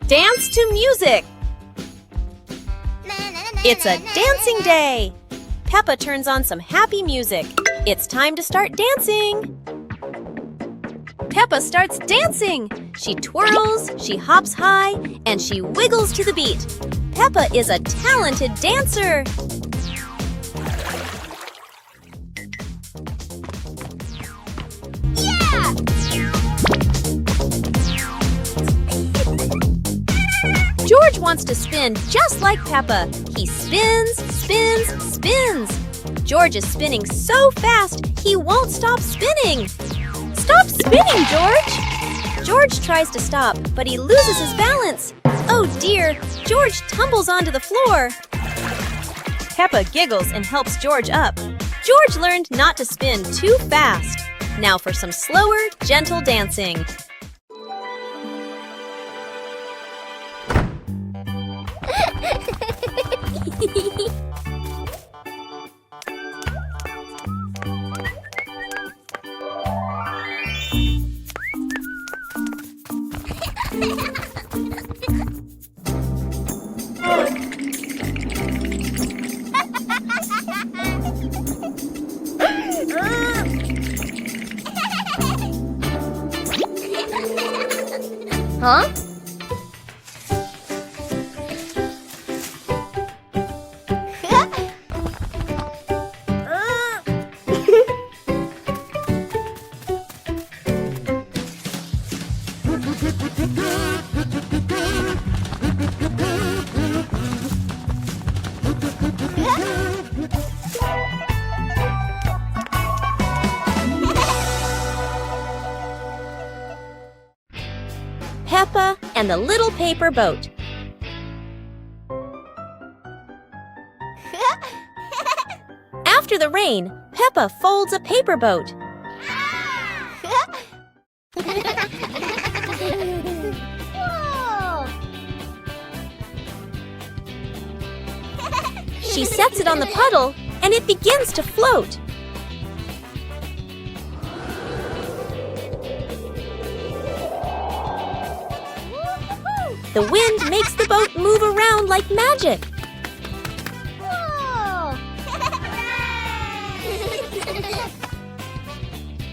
Dance to music! It's a dancing day! Peppa turns on some happy music. It's time to start dancing! Peppa starts dancing! She twirls, she hops high, and she wiggles to the beat. Peppa is a talented dancer! Yeah! George wants to spin just like Peppa. He spins, spins, spins. George is spinning so fast, he won't stop spinning. Stop spinning, George! George tries to stop, but he loses his balance. Oh dear, George tumbles onto the floor. Peppa giggles and helps George up. George learned not to spin too fast. Now for some slower, gentle dancing. Huh? Peppa and the Little Paper Boat. After the rain, Peppa folds a paper boat. She sets it on the puddle, and it begins to float. The wind makes the boat move around like magic.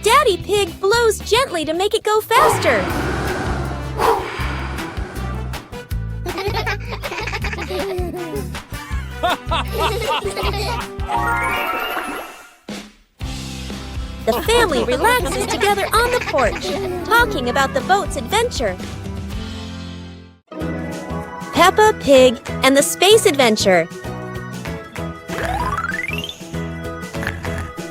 Daddy Pig blows gently to make it go faster. The family relaxes together on the porch, talking about the boat's adventure. Peppa Pig and the Space Adventure.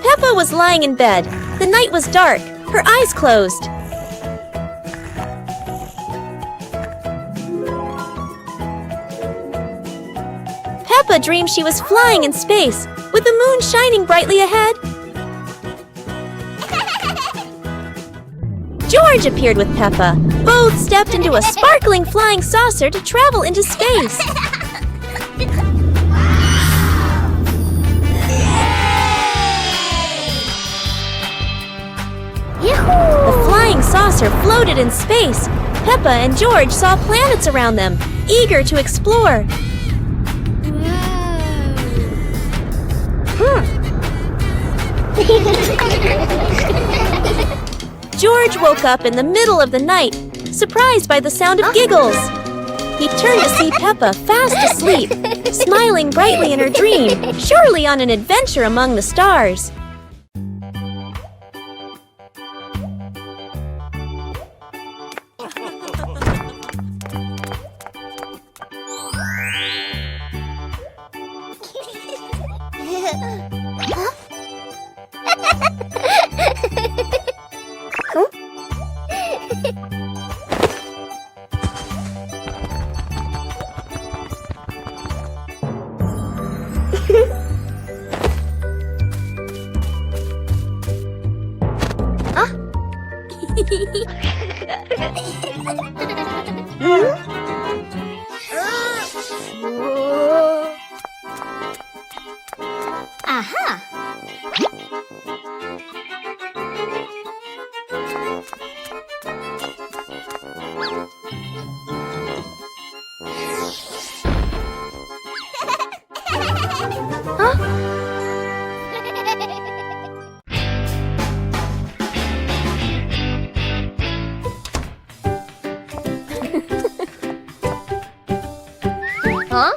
Peppa was lying in bed. The night was dark. Her eyes closed. Peppa dreamed she was flying in space, with the moon shining brightly ahead. George appeared with Peppa. Both stepped into a sparkling flying saucer to travel into space. The flying saucer floated in space. Peppa and George saw planets around them, eager to explore. George woke up in the middle of the night, surprised by the sound of giggles. He turned to see Peppa fast asleep, smiling brightly in her dream, surely on an adventure among the stars. Aha! Huh?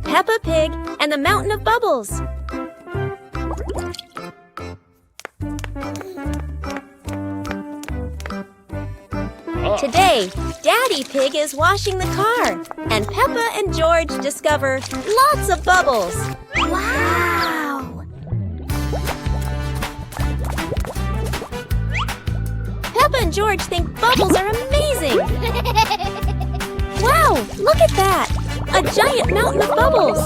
Peppa Pig and the Mountain of Bubbles. Today, Daddy Pig is washing the car, and Peppa and George discover lots of bubbles. Wow! Peppa and George think bubbles are amazing. Wow, look at that! A giant mountain of bubbles!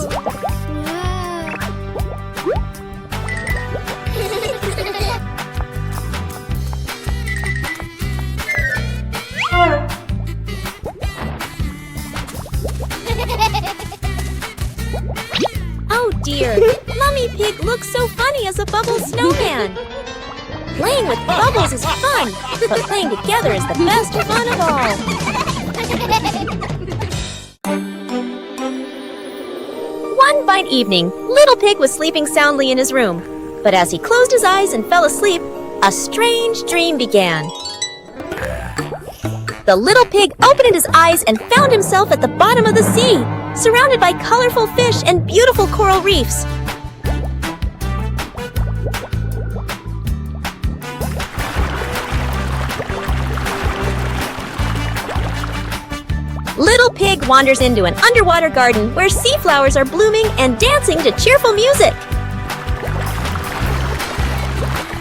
Oh dear! Mummy Pig looks so funny as a bubble snowman! Playing with bubbles is fun, but playing together is the best fun of all! One fine evening, Little Pig was sleeping soundly in his room. But as he closed his eyes and fell asleep, a strange dream began. The little pig opened his eyes and found himself at the bottom of the sea, surrounded by colorful fish and beautiful coral reefs. Little Pig wanders into an underwater garden where sea flowers are blooming and dancing to cheerful music.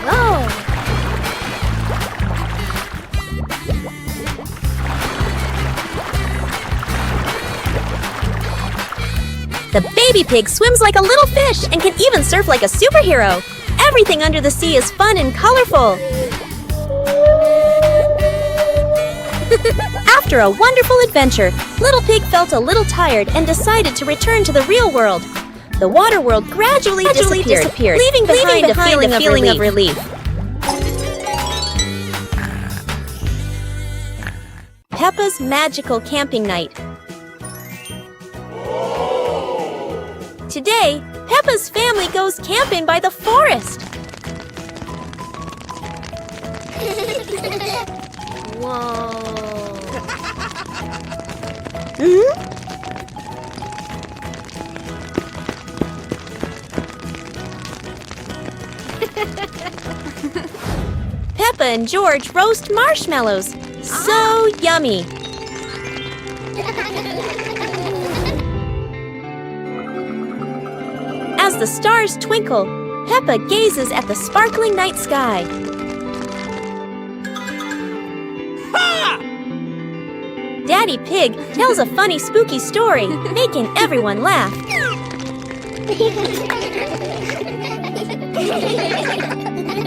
Oh! The baby pig swims like a little fish and can even surf like a superhero. Everything under the sea is fun and colorful. After a wonderful adventure, Little Pig felt a little tired and decided to return to the real world. The water world gradually disappeared, leaving behind a feeling of relief. Peppa's magical camping night. Today, Peppa's family goes camping by the forest. Whoa. Peppa and George roast marshmallows. So yummy. As the stars twinkle, Peppa gazes at the sparkling night sky. Daddy Pig tells a funny, spooky story, making everyone laugh.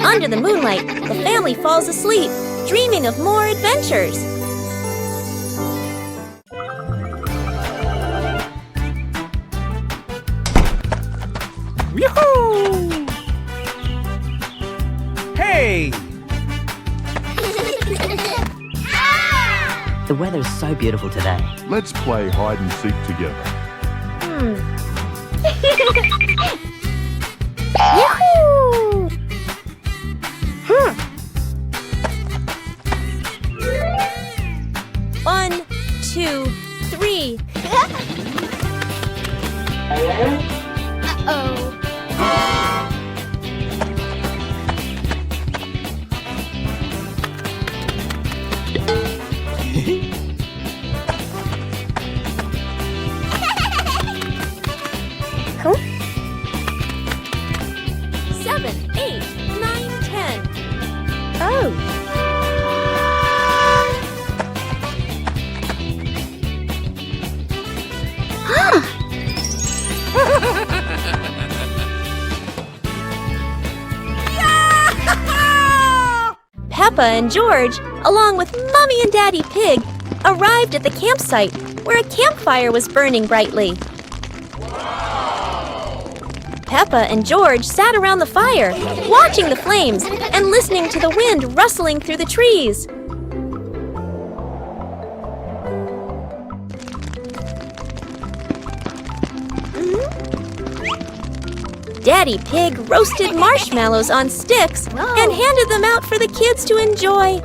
Under the moonlight, the family falls asleep, dreaming of more adventures. Yoo-hoo! Hey! The weather's so beautiful today. Let's play hide and seek together. Yahoo! One, two, three. Uh-oh. Cool. 7, 8, 9, 10. Oh! Peppa and George, along with Mommy and Daddy Pig, arrived at the campsite where a campfire was burning brightly. Peppa and George sat around the fire, watching the flames and listening to the wind rustling through the trees. Daddy Pig roasted marshmallows on sticks and handed them out for the kids to enjoy.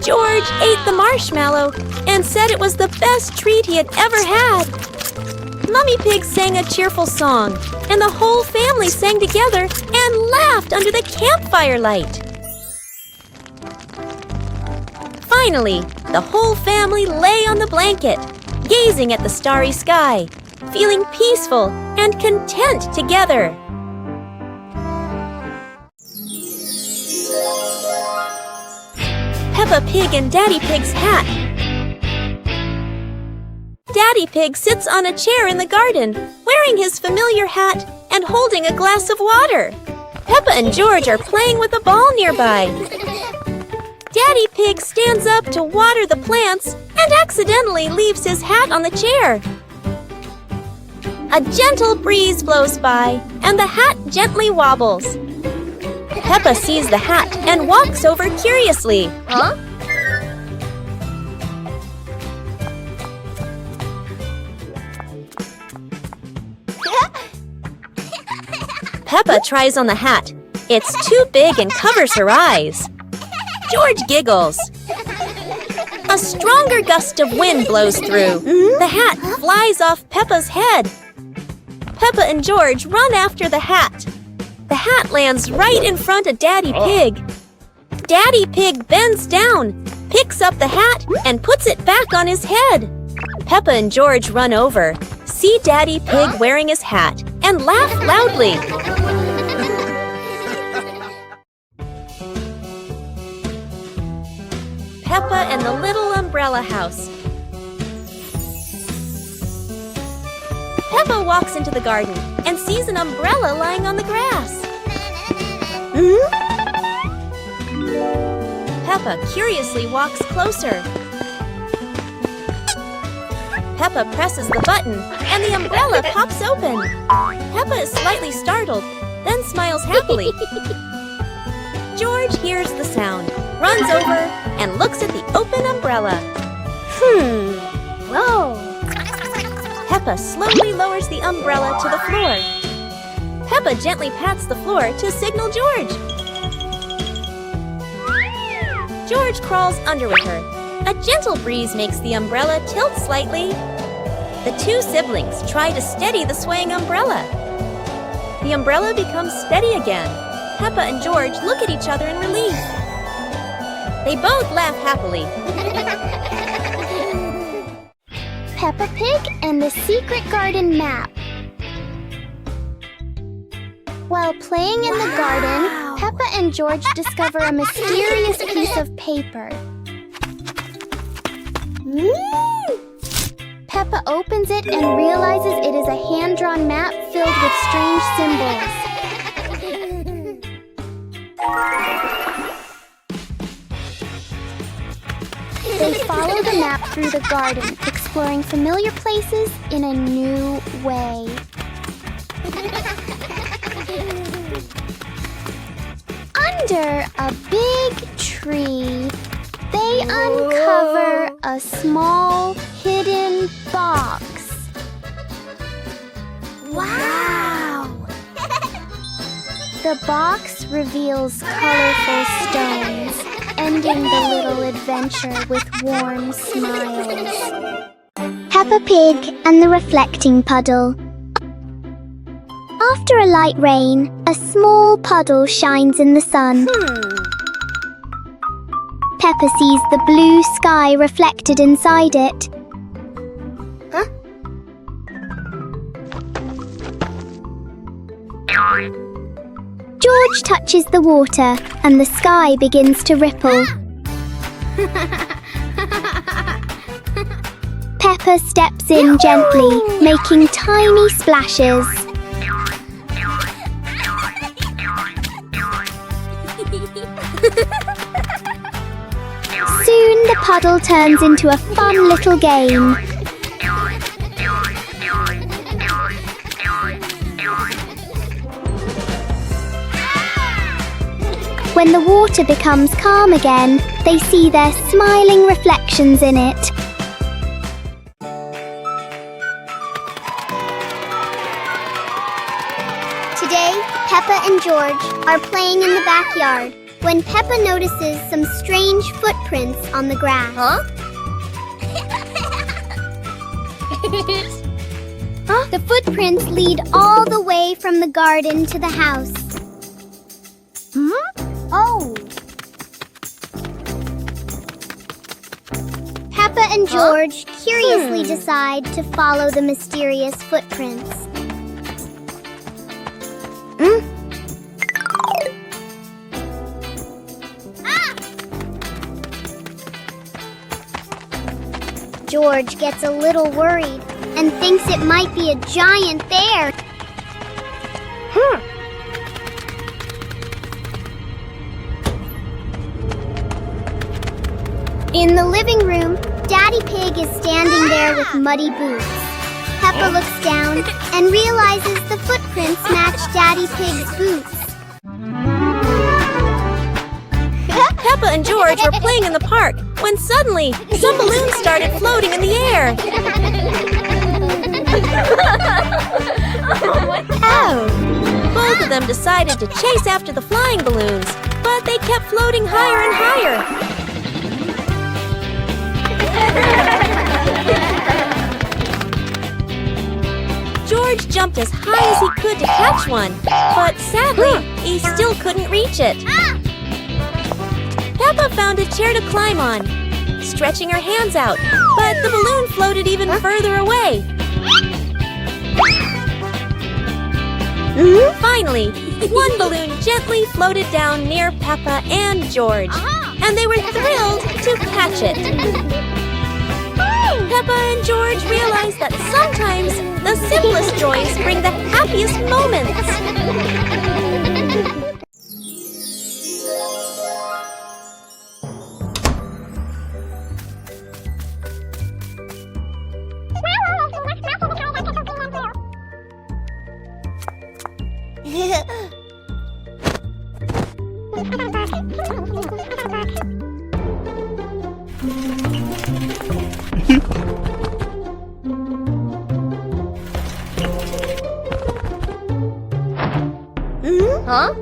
George ate the marshmallow and said it was the best treat he had ever had. Mummy Pig sang a cheerful song, and the whole family sang together and laughed under the campfire light. Finally, the whole family lay on the blanket, gazing at the starry sky, feeling peaceful and content together. Peppa Pig and Daddy Pig's hat. Daddy Pig sits on a chair in the garden, wearing his familiar hat and holding a glass of water. Peppa and George are playing with a ball nearby. Daddy Pig stands up to water the plants and accidentally leaves his hat on the chair. A gentle breeze blows by and the hat gently wobbles. Peppa sees the hat and walks over curiously. Huh? Peppa tries on the hat. It's too big and covers her eyes. George giggles. A stronger gust of wind blows through. The hat flies off Peppa's head. Peppa and George run after the hat. The hat lands right in front of Daddy Pig. Daddy Pig bends down, picks up the hat, and puts it back on his head. Peppa and George run over, see Daddy Pig wearing his hat, and laugh loudly. Peppa and the Little Umbrella House. Peppa walks into the garden and sees an umbrella lying on the grass. Peppa curiously walks closer. Peppa presses the button and the umbrella pops open. Peppa is slightly startled, then smiles happily. George hears the sound, runs over, and looks at the open umbrella. Whoa! Peppa slowly lowers the umbrella to the floor. Peppa gently pats the floor to signal George. George crawls under with her. A gentle breeze makes the umbrella tilt slightly. The two siblings try to steady the swaying umbrella. The umbrella becomes steady again. Peppa and George look at each other in relief. They both laugh happily. Peppa Pig and the Secret Garden Map. While playing in the garden, Peppa and George discover a mysterious piece of paper. Peppa opens it and realizes it is a hand-drawn map filled with strange symbols. They follow the map through the garden, exploring familiar places in a new way. Under a big tree, they uncover a small hidden box. Wow! The box reveals colorful stones, ending the little adventure with warm smiles. Peppa Pig and the Reflecting Puddle. After a light rain, a small puddle shines in the sun. Peppa sees the blue sky reflected inside it. George touches the water and the sky begins to ripple. Peppa steps in gently, making tiny splashes. Soon the puddle turns into a fun little game. When the water becomes calm again, they see their smiling reflections in it. Today, Peppa and George are playing in the backyard when Peppa notices some strange footprints on the grass. Huh? The footprints lead all the way from the garden to the house. Oh! Peppa and George curiously decide to follow the mysterious footprints. George gets a little worried and thinks it might be a giant bear. In the living room, Daddy Pig is standing there with muddy boots. Peppa looks down and realizes the footprints match Daddy Pig's boots. Peppa and George were playing in the park when suddenly some balloons started floating in the air. Both of them decided to chase after the flying balloons, but they kept floating higher and higher. George jumped as high as he could to catch one, but sadly, he still couldn't reach it. Peppa found a chair to climb on, stretching her hands out, but the balloon floated even further away. Finally, one balloon gently floated down near Peppa and George, and they were thrilled to catch it. Peppa and George realized that sometimes the simplest joys bring the happiest moments. Huh?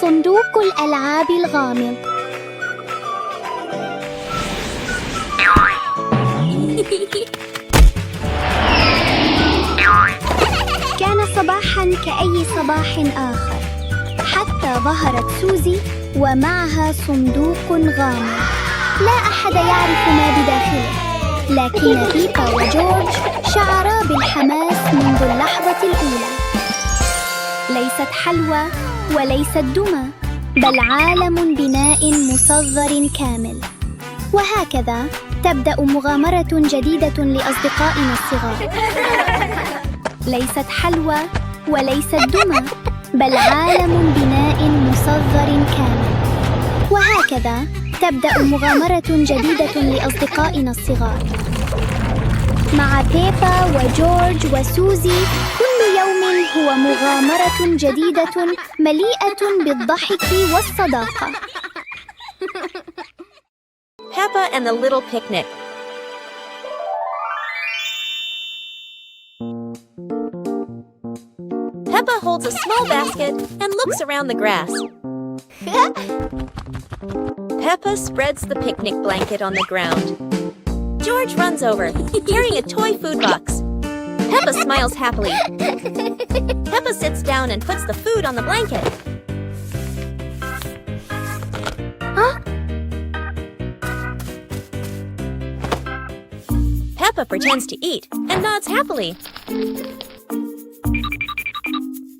صندوق الألعاب الغامض. كان صباحاً كأي صباح آخر، حتى ظهرت سوزي ومعها صندوق غامض. لا أحد يعرف ما بداخله، لكن بيبا وجورج شعرا بالحماس منذ اللحظة الأولى. ليست حلوى وليست دمى، بل عالم بناء مصغر كامل. وهكذا تبدأ مغامرة جديدة لأصدقائنا الصغار. ليست حلوى وليست دمى، بل عالم بناء مصغر كامل. وهكذا تبدأ مغامرة جديدة لأصدقائنا الصغار. مع بيبا وجورج وسوزي، كل يوم هو مغامرة جديدة مليئة بالضحك والصداقة. Peppa and the Little Picnic. Peppa holds a small basket and looks around the grass. Peppa spreads the picnic blanket on the ground. George runs over, carrying a toy food box. Peppa smiles happily. Peppa sits down and puts the food on the blanket. Huh? Peppa pretends to eat and nods happily.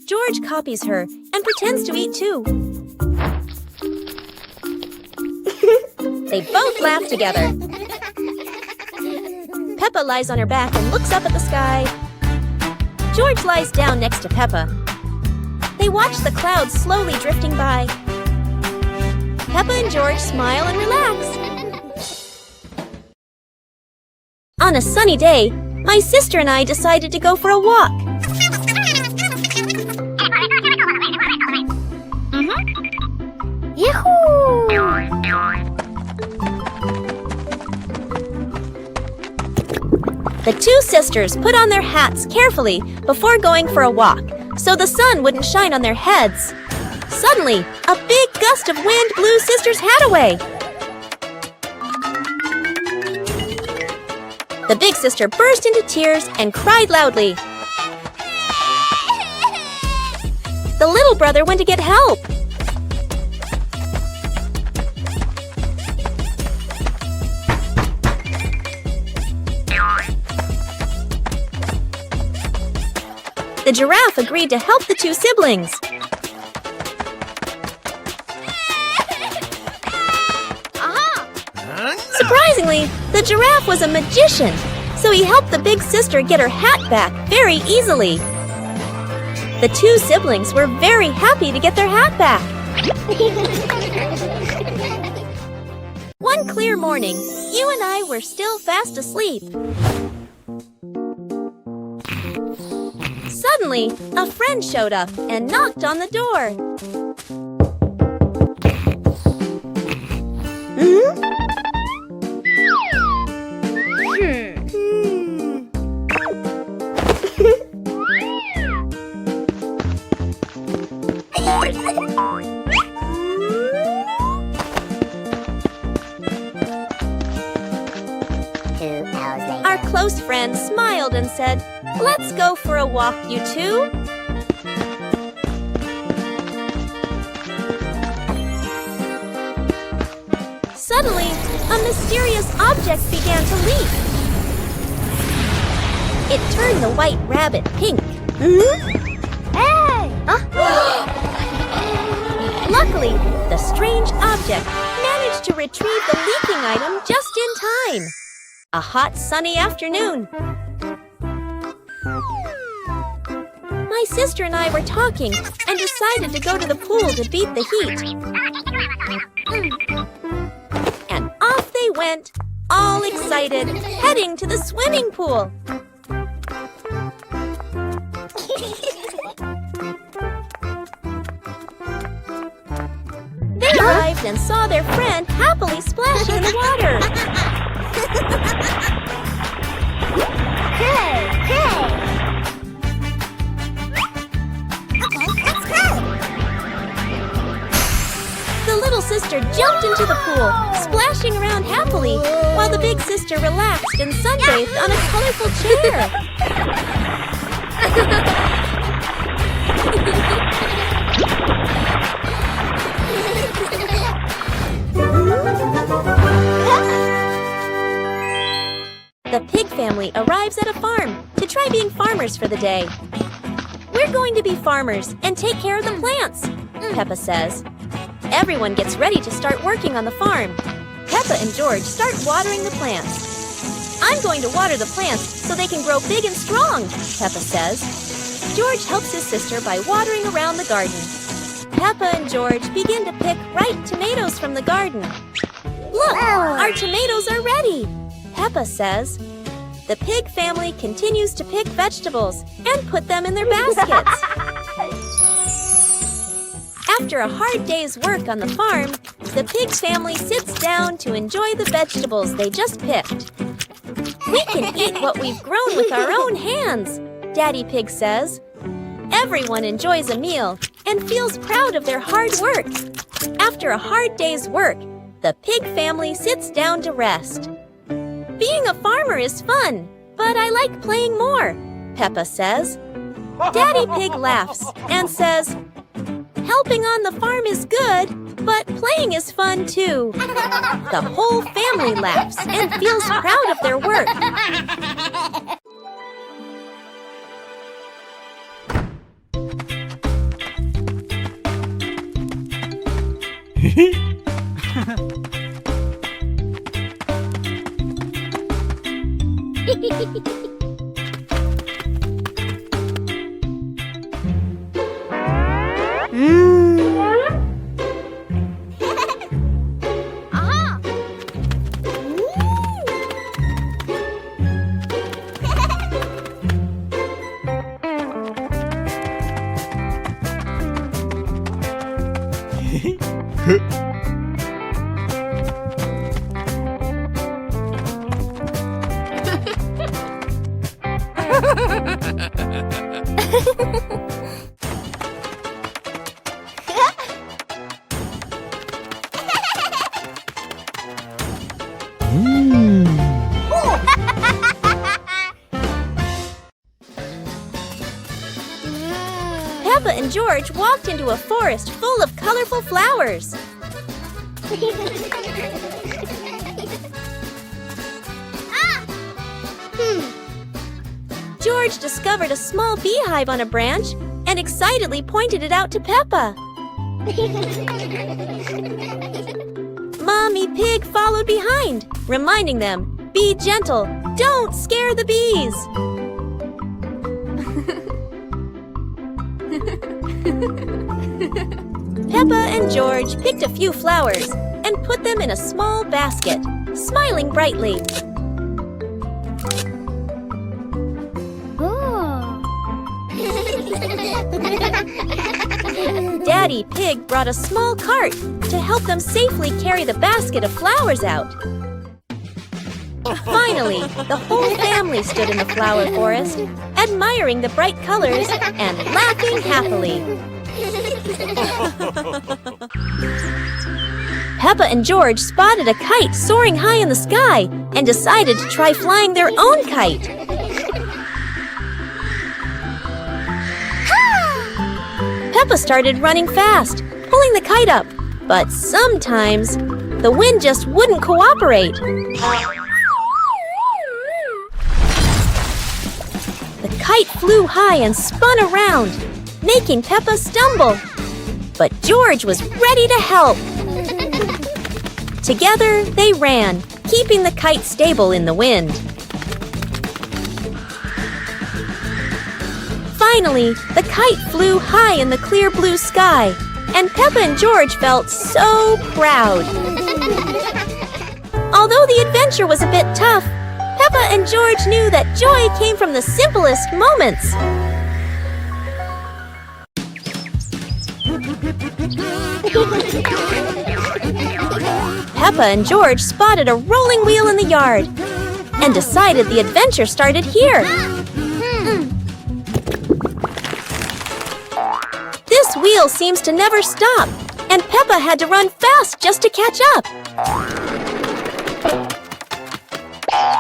George copies her and pretends to eat too. They both laugh together. Peppa lies on her back and looks up at the sky. George lies down next to Peppa. They watch the clouds slowly drifting by. Peppa and George smile and relax. On a sunny day, my sister and I decided to go for a walk. Yahoo! The two sisters put on their hats carefully before going for a walk, so the sun wouldn't shine on their heads. Suddenly, a big gust of wind blew Sister's hat away. The big sister burst into tears and cried loudly. The little brother went to get help. The giraffe agreed to help the two siblings. Surprisingly, the giraffe was a magician, so he helped the big sister get her hat back very easily. The two siblings were very happy to get their hat back. One clear morning, you and I were still fast asleep. Suddenly, a friend showed up and knocked on the door. Our close friend smiled and said, "Let's go for a walk, you two." Suddenly, a mysterious object began to leak. It turned the white rabbit pink. Hey! Luckily, the strange object managed to retrieve the leaking item just in time. A hot, sunny afternoon. My sister and I were talking and decided to go to the pool to beat the heat. And off they went, all excited, heading to the swimming pool. They arrived and saw their friend happily splashing in the water. Hey! Hey! The little sister jumped into the pool, splashing around happily, while the big sister relaxed and sunbathed on a colorful chair. The pig family arrives at a farm to try being farmers for the day. "We're going to be farmers and take care of the plants," Peppa says. Everyone gets ready to start working on the farm. Peppa and George start watering the plants. "I'm going to water the plants so they can grow big and strong," Peppa says. George helps his sister by watering around the garden. Peppa and George begin to pick ripe tomatoes from the garden. "Look, our tomatoes are ready," Peppa says. The pig family continues to pick vegetables and put them in their baskets. After a hard day's work on the farm, the pig family sits down to enjoy the vegetables they just picked. "We can eat what we've grown with our own hands," Daddy Pig says. Everyone enjoys a meal and feels proud of their hard work. After a hard day's work, the pig family sits down to rest. Being a farmer is fun, but I like playing more, Peppa says. Daddy Pig laughs and says, helping on the farm is good, but playing is fun too. The whole family laughs and feels proud of their work. Peppa and George walked into a forest full of colorful flowers. George discovered a small beehive on a branch and excitedly pointed it out to Peppa. Mommy Pig followed behind, reminding them, be gentle, don't scare the bees. Peppa and George picked a few flowers and put them in a small basket, smiling brightly. Daddy Pig brought a small cart to help them safely carry the basket of flowers out. Finally, the whole family stood in the flower forest, admiring the bright colors and laughing happily. Peppa and George spotted a kite soaring high in the sky and decided to try flying their own kite. Peppa started running fast, pulling the kite up, but sometimes the wind just wouldn't cooperate. The kite flew high and spun around, making Peppa stumble. But George was ready to help. Together, they ran, keeping the kite stable in the wind. Finally, the kite flew high in the clear blue sky, and Peppa and George felt so proud. Although the adventure was a bit tough, Peppa and George knew that joy came from the simplest moments. Peppa and George spotted a rolling wheel in the yard and decided the adventure started here. This wheel seems to never stop, and Peppa had to run fast just to catch up.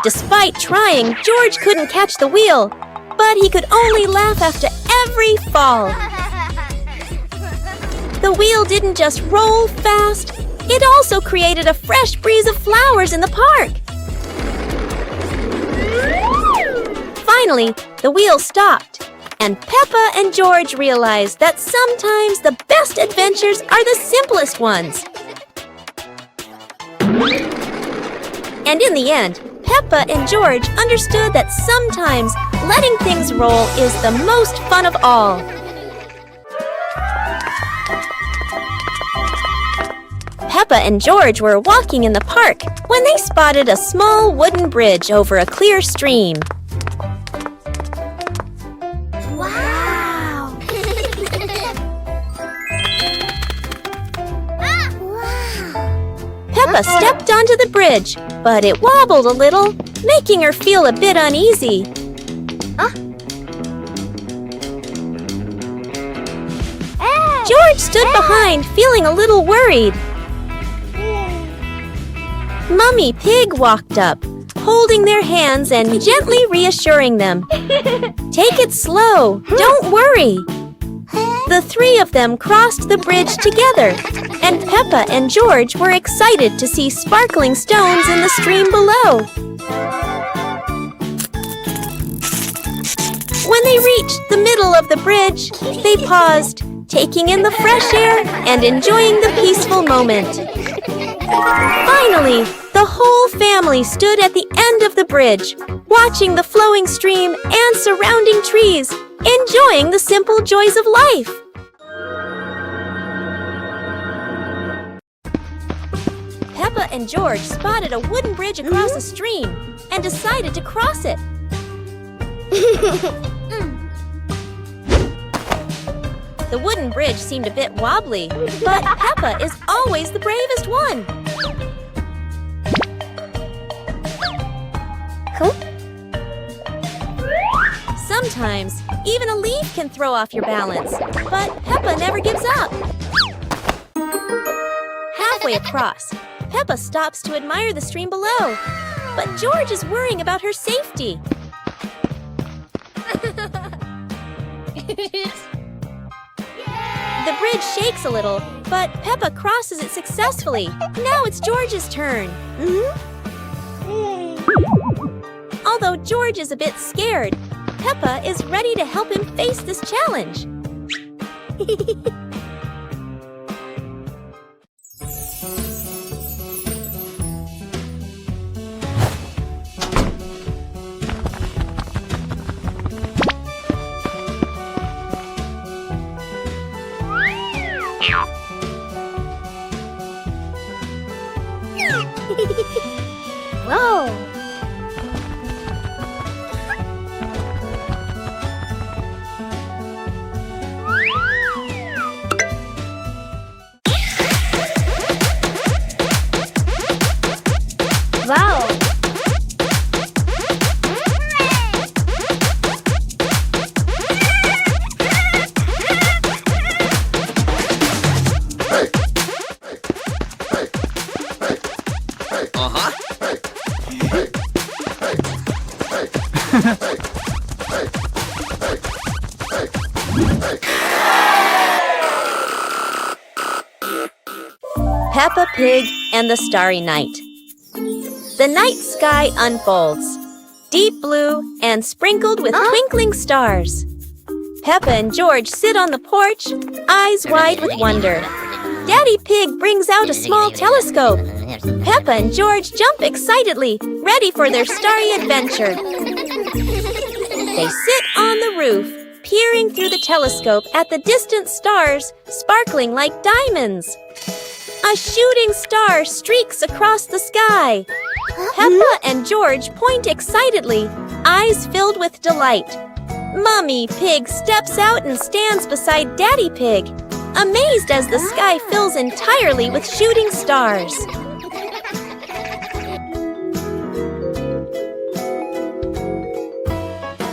Despite trying, George couldn't catch the wheel, but he could only laugh after every fall. The wheel didn't just roll fast, it also created a fresh breeze of flowers in the park. Finally, the wheel stopped, and Peppa and George realized that sometimes the best adventures are the simplest ones. And in the end, Peppa and George understood that sometimes letting things roll is the most fun of all. Peppa and George were walking in the park when they spotted a small wooden bridge over a clear stream. Wow! Peppa stepped onto the bridge, but it wobbled a little, making her feel a bit uneasy. George stood behind, feeling a little worried. Mummy Pig walked up, holding their hands and gently reassuring them. Take it slow, don't worry. The three of them crossed the bridge together, and Peppa and George were excited to see sparkling stones in the stream below. When they reached the middle of the bridge, they paused, taking in the fresh air and enjoying the peaceful moment. Finally, the whole family stood at the end of the bridge, watching the flowing stream and surrounding trees, enjoying the simple joys of life. Peppa and George spotted a wooden bridge across a stream and decided to cross it. The wooden bridge seemed a bit wobbly, but Peppa is always the bravest one. Sometimes, even a leaf can throw off your balance, but Peppa never gives up. Halfway across, Peppa stops to admire the stream below, but George is worrying about her safety. The bridge shakes a little, but Peppa crosses it successfully. Now it's George's turn. Although George is a bit scared, Peppa is ready to help him face this challenge. Whoa! Wow! Peppa Pig and the Starry Night. The night sky unfolds, deep blue and sprinkled with twinkling stars. Peppa and George sit on the porch, eyes wide with wonder. Daddy Pig brings out a small telescope. Peppa and George jump excitedly, ready for their starry adventure. They sit on the roof, peering through the telescope at the distant stars, sparkling like diamonds. A shooting star streaks across the sky. Peppa and George point excitedly, eyes filled with delight. Mummy Pig steps out and stands beside Daddy Pig, amazed as the sky fills entirely with shooting stars.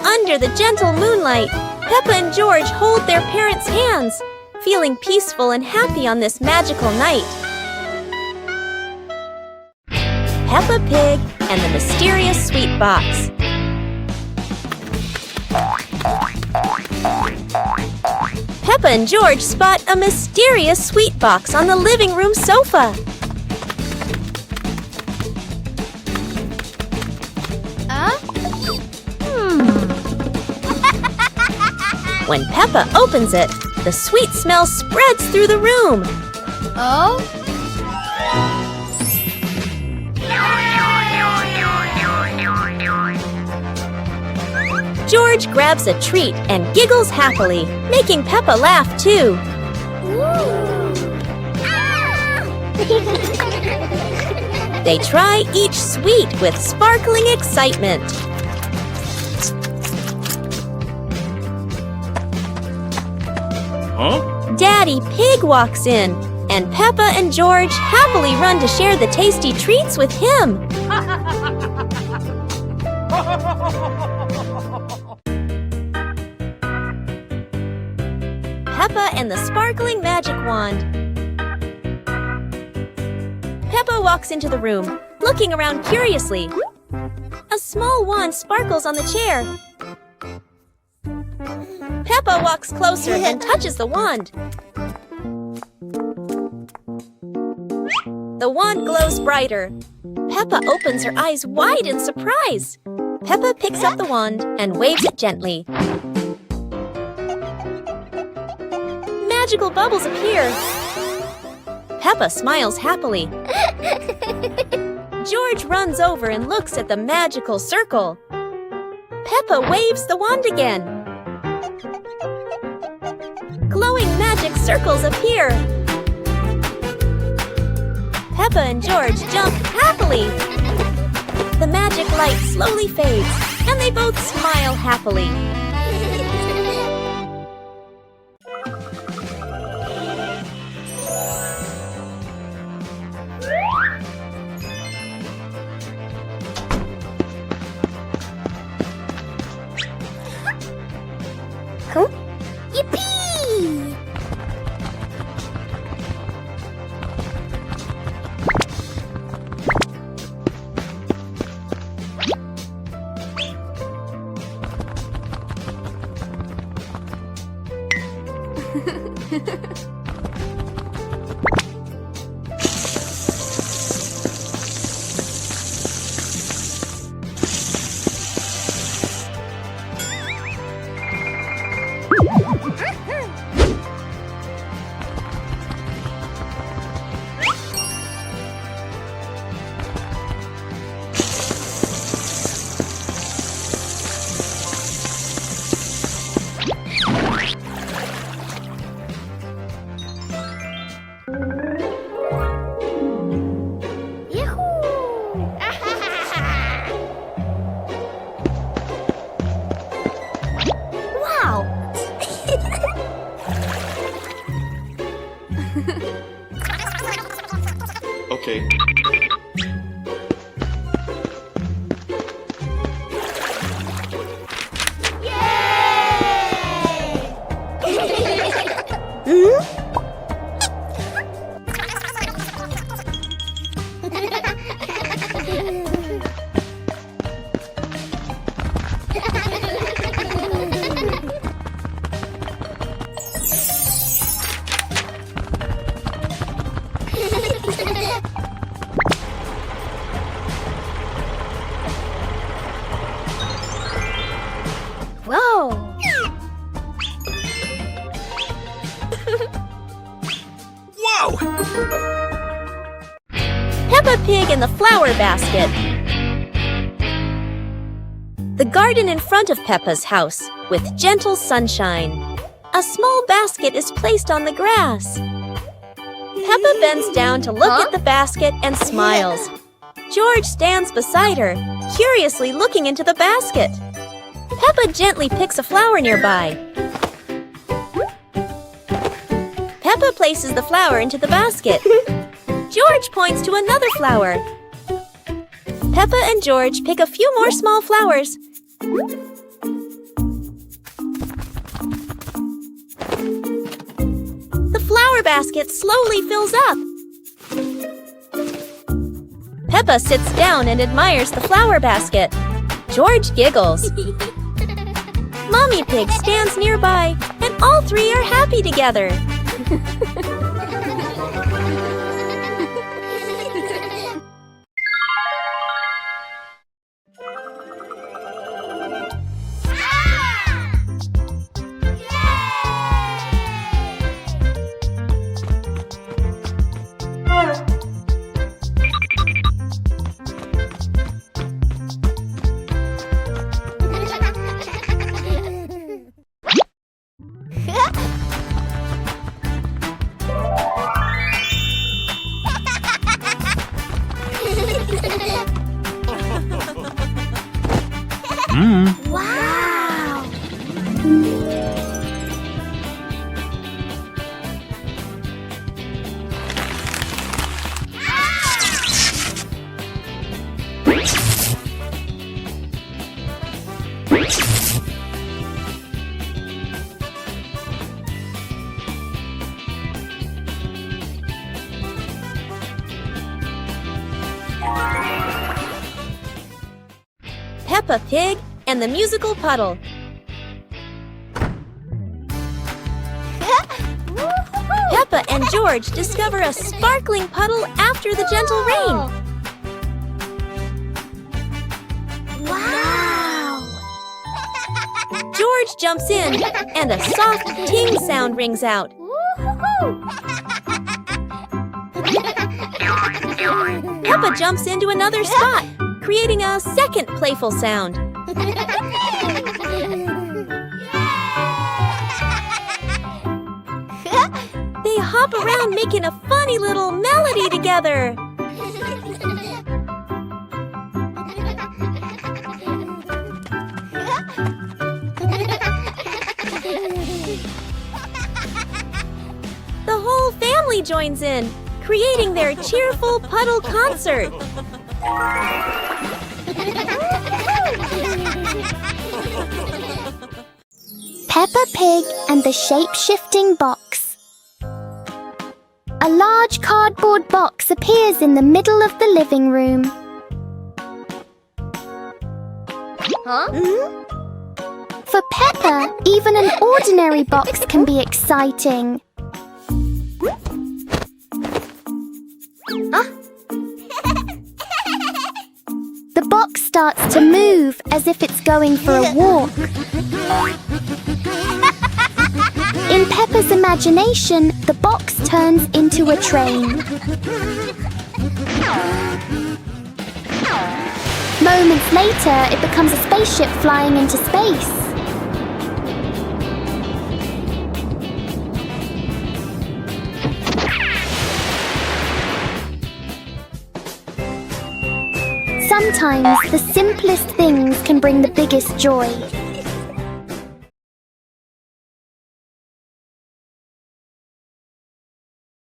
Under the gentle moonlight, Peppa and George hold their parents' hands, feeling peaceful and happy on this magical night. Peppa Pig and the Mysterious Sweet Box. Peppa and George spot a mysterious sweet box on the living room sofa. When Peppa opens it, the sweet smell spreads through the room. Oh? George grabs a treat and giggles happily, making Peppa laugh too. They try each sweet with sparkling excitement. Daddy Pig walks in, and Peppa and George happily run to share the tasty treats with him. Peppa and the sparkling magic wand. Peppa walks into the room, looking around curiously. A small wand sparkles on the chair. Peppa walks closer and touches the wand. The wand glows brighter. Peppa opens her eyes wide in surprise. Peppa picks up the wand and waves it gently. Magical bubbles appear. Peppa smiles happily. George runs over and looks at the magical circle. Peppa waves the wand again. Glowing magic circles appear. Peppa and George jump happily. The magic light slowly fades, and they both smile happily. Yippee! Okay. Whoa! Whoa! Peppa Pig in the flower basket. The garden in front of Peppa's house, with gentle sunshine. A small basket is placed on the grass. Peppa bends down to look at the basket and smiles. George stands beside her, curiously looking into the basket. Peppa gently picks a flower nearby. Peppa places the flower into the basket. George points to another flower. Peppa and George pick a few more small flowers. The flower basket slowly fills up. Peppa sits down and admires the flower basket. George giggles. Mommy Pig stands nearby, and all three are happy together. Peppa Pig and the musical puddle. Peppa and George discover a sparkling puddle after the gentle rain. Wow! George jumps in, and a soft ting sound rings out. Peppa jumps into another spot, creating a second playful sound. They hop around making a funny little melody together. The whole family joins in, creating their cheerful puddle concert. Peppa Pig and the shape-shifting box. A large cardboard box appears in the middle of the living room. For Peppa, even an ordinary box can be exciting. The box starts to move as if it's going for a walk. In Peppa's imagination, the box turns into a train. Moments later, it becomes a spaceship flying into space. Sometimes the simplest things can bring the biggest joy.